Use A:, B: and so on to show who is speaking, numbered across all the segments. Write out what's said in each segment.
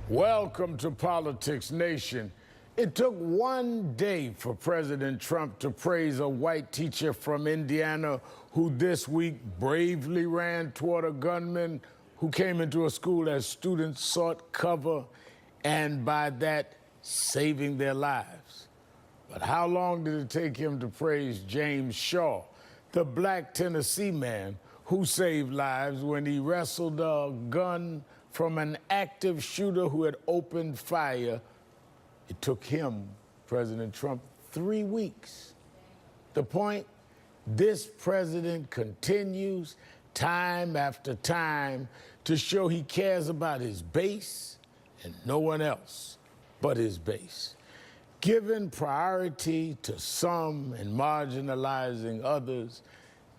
A: Welcome to Politics Nation. It took one day for President Trump to praise a white teacher from Indiana who this week bravely ran toward a gunman who came into a school as students sought cover and by that saving their lives. But how long did it take him to praise James Shaw, the black Tennessee man who saved lives when he wrestled a gun from an active shooter who had opened fire? It took him, President Trump, 3 weeks. The point, this president continues time after time to show he cares about his base and no one else but his base. Giving priority to some and marginalizing others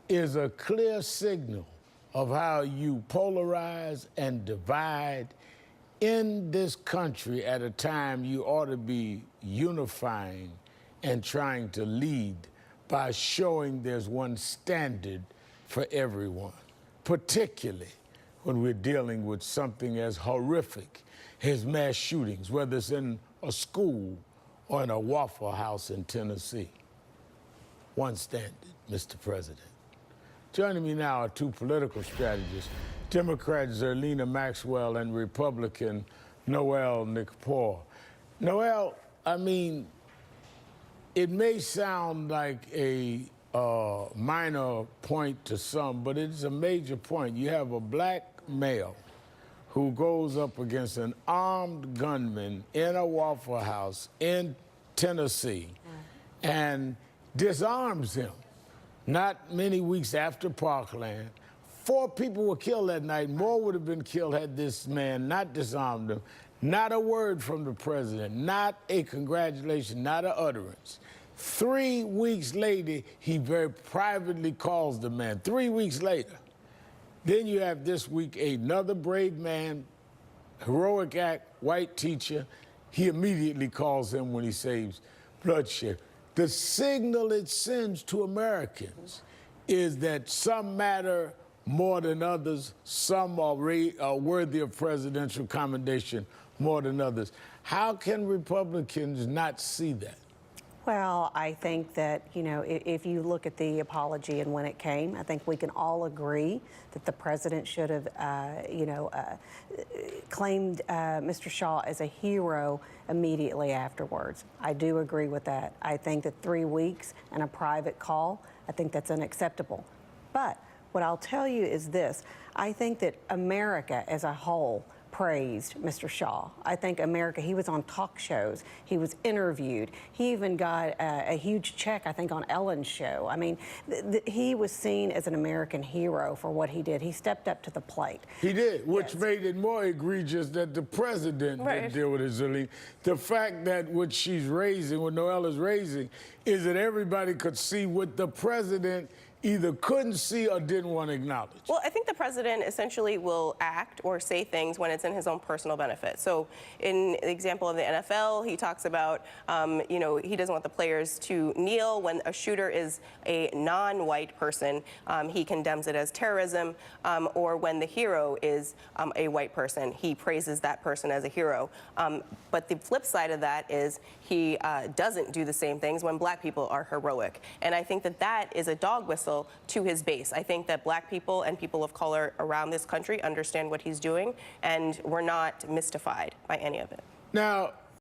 A: is a clear signal of how you polarize and divide in this country at a time you ought to be unifying and trying to lead by showing there's one standard for everyone, particularly when we're dealing with something as horrific as mass shootings, whether it's in a school or in a Waffle House in Tennessee. One standard, Mr. President. Joining me now are two political strategists, Democrat Zerlina Maxwell and Republican Noel Nikpour. Noel, I mean, it may sound like a minor point to some, but it's a major point. You have a black male who goes up against an armed gunman in a Waffle House in Tennessee and disarms him. Not many weeks after Parkland, 4 people were killed that night. More would have been killed had this man not disarmed him. Not a word from the president, not a congratulation, not an utterance. 3 weeks later, he very privately calls the man. 3 weeks later. Then you have this week another brave man, heroic act, white teacher. He immediately calls him when he saves bloodshed. The signal it sends to Americans is that some matter more than others, some are worthy of presidential commendation more than others. How can Republicans not see that?
B: Well, I think that, you know, if you look at the apology and when it came, I think we can all agree that the president should have, claimed Mr. Shaw as a hero immediately afterwards. I do agree with that. I think that 3 weeks and a private call, I think that's unacceptable. But what I'll tell you is this. I think that America as a whole praised Mr. Shaw. I think America, he was on talk shows, he was interviewed, he even got a huge check, I think, on Ellen's show. I mean, he was seen as an American hero for what he did. He stepped up to the plate.
A: He did, which made it more egregious that the president didn't deal with it. The fact that what she's raising, what Noel is raising, is that everybody could see what the president either couldn't see or didn't want to acknowledge.
C: Well, I think the president essentially will act or say things when it's in his own personal benefit. So in the example of the NFL, he talks about, he doesn't want the players to kneel when a shooter is a non-white person. He condemns it as terrorism, or when the hero is a white person, he praises that person as a hero. But the flip side of that is he doesn't do the same things when black people are heroic. And I think that that is a dog whistle to his base. I think that black people and people of color around this country understand what he's doing, and we're not mystified by any of it.
A: Now,